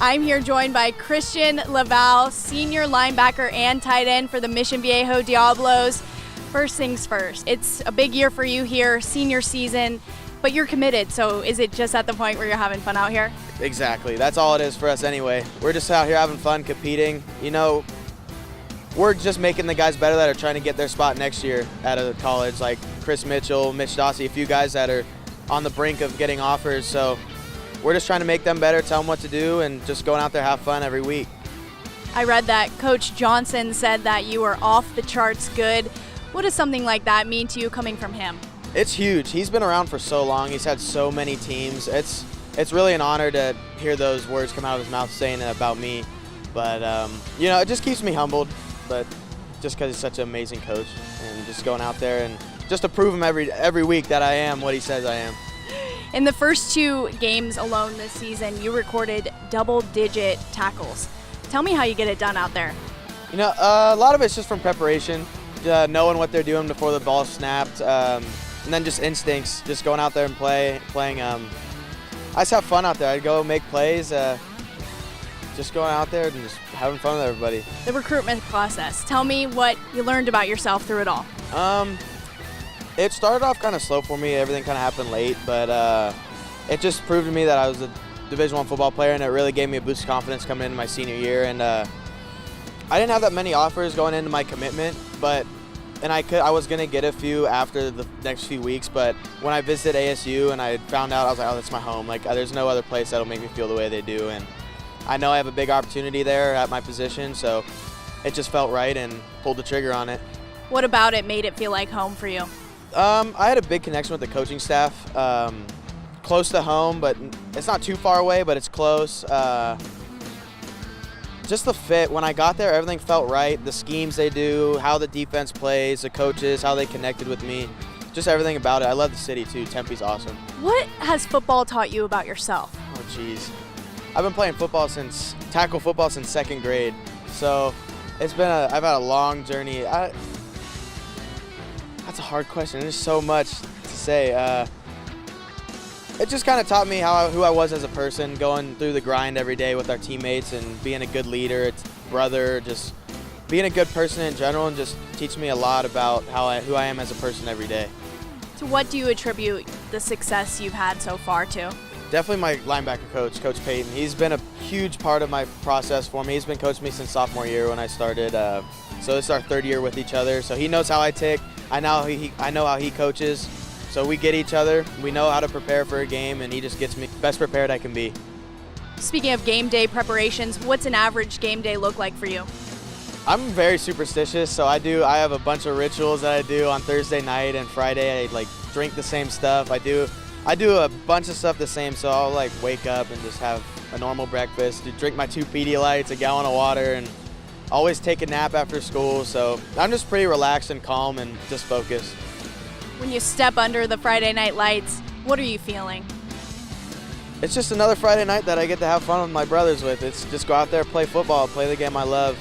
I'm here joined by Christian LaValle, senior linebacker and tight end for the Mission Viejo Diablos. First things first, it's a big year for you here, senior season, but you're committed, so is it just at the point where you're having fun out here? Exactly, that's all it is for us anyway. We're just out here having fun, competing. You know, we're just making the guys better that are trying to get their spot next year out of college, like Chris Mitchell, Mitch Dossie, a few guys that are on the brink of getting offers. So we're just trying to make them better, tell them what to do, and just going out there, have fun every week. I read that Coach Johnson said that you were off the charts good. What does something like that mean to you coming from him? It's huge. He's been around for so long. He's had so many teams. It's really an honor to hear those words come out of his mouth saying it about me. But, you know, it just keeps me humbled. But just because he's such an amazing coach, and just going out there and just to prove him every week that I am what he says I am. In the first 2 games alone this season, you recorded double-digit tackles. Tell me how you get it done out there. You know, a lot of it's just from preparation, knowing what they're doing before the ball snapped, and then just instincts, just going out there and playing. I just have fun out there. I go make plays, just going out there and just having fun with everybody. The recruitment process. Tell me what you learned about yourself through it all. It started off kind of slow for me. Everything kind of happened late, but it just proved to me that I was a Division I football player, and it really gave me a boost of confidence coming into my senior year. And I didn't have that many offers going into my commitment, and I was gonna get a few after the next few weeks. But when I visited ASU and I found out, I was like, oh, that's my home. Like, there's no other place that'll make me feel the way they do. And I know I have a big opportunity there at my position, so it just felt right and pulled the trigger on it. What about it made it feel like home for you? I had a big connection with the coaching staff. Close to home, but it's not too far away, but it's close. Just the fit. When I got there, everything felt right. The schemes they do, how the defense plays, the coaches, how they connected with me. Just everything about it. I love the city too. Tempe's awesome. What has football taught you about yourself? Oh, geez. I've been playing tackle football since 2nd grade. So I've had a long journey. That's a hard question. There's so much to say. It just kind of taught me who I was as a person, going through the grind every day with our teammates and being a good leader, brother, just being a good person in general, and just teaching me a lot about who I am as a person every day. So what do you attribute the success you've had so far to? Definitely my linebacker coach, Coach Payton. He's been a huge part of my process for me. He's been coaching me since sophomore year when I started. So it's our 3rd year with each other. So he knows how I tick. I know how he coaches. So we get each other. We know how to prepare for a game, and he just gets me best prepared I can be. Speaking of game day preparations, what's an average game day look like for you? I'm very superstitious, so I have a bunch of rituals that I do on Thursday night and Friday. I drink the same stuff. I do a bunch of stuff the same, so I'll wake up and just have a normal breakfast, drink my 2 Pedialytes, a gallon of water, and always take a nap after school. So I'm just pretty relaxed and calm and just focused. When you step under the Friday night lights, what are you feeling? It's just another Friday night that I get to have fun with my brothers with. It's just go out there, play football, play the game I love.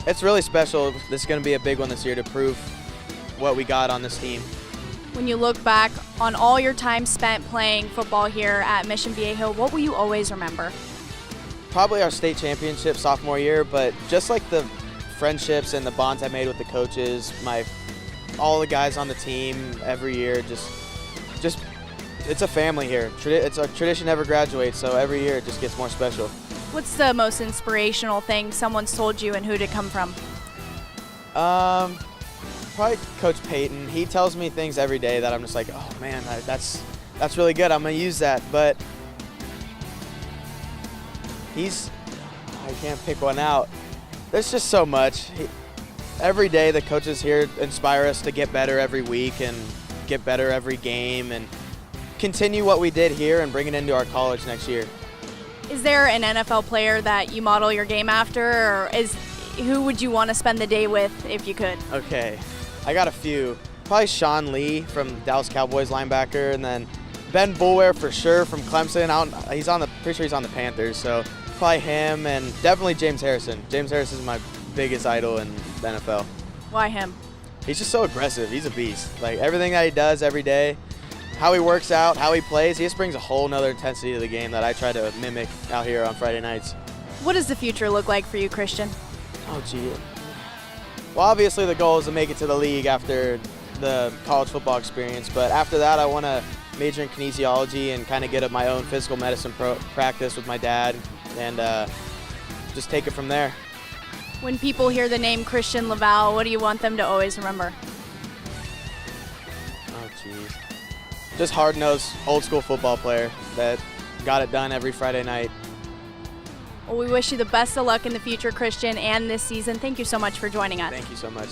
It's really special. This is going to be a big one this year to prove what we got on this team. When you look back on all your time spent playing football here at Mission Viejo, what will you always remember? Probably our state championship sophomore year, but just like the friendships and the bonds I made with the coaches, all the guys on the team every year, just it's a family here. It's a tradition never graduates, so every year it just gets more special. What's the most inspirational thing someone's told you, and who did it come from? Probably Coach Payton. He tells me things every day that I'm just like, oh man, that's really good. I'm gonna use that. But I can't pick one out. There's just so much. Every day the coaches here inspire us to get better every week and get better every game and continue what we did here and bring it into our college next year. Is there an NFL player that you model your game after, or who would you want to spend the day with if you could? Okay, I got a few. Probably Sean Lee from Dallas Cowboys linebacker, and then Ben Boulware for sure from Clemson. Pretty sure he's on the Panthers, so probably him, and definitely James Harrison. James Harrison is my biggest idol in the NFL. Why him? He's just so aggressive. He's a beast. Everything that he does every day, how he works out, how he plays, he just brings a whole nother intensity to the game that I try to mimic out here on Friday nights. What does the future look like for you, Christian? Oh, gee. Well, obviously the goal is to make it to the league after the college football experience, but after that I want to major in kinesiology and kind of get up my own physical medicine practice with my dad and just take it from there. When people hear the name Christian LaValle, what do you want them to always remember? Oh, geez. Just hard-nosed, old-school football player that got it done every Friday night. Well, we wish you the best of luck in the future, Christian, and this season. Thank you so much for joining us. Thank you so much.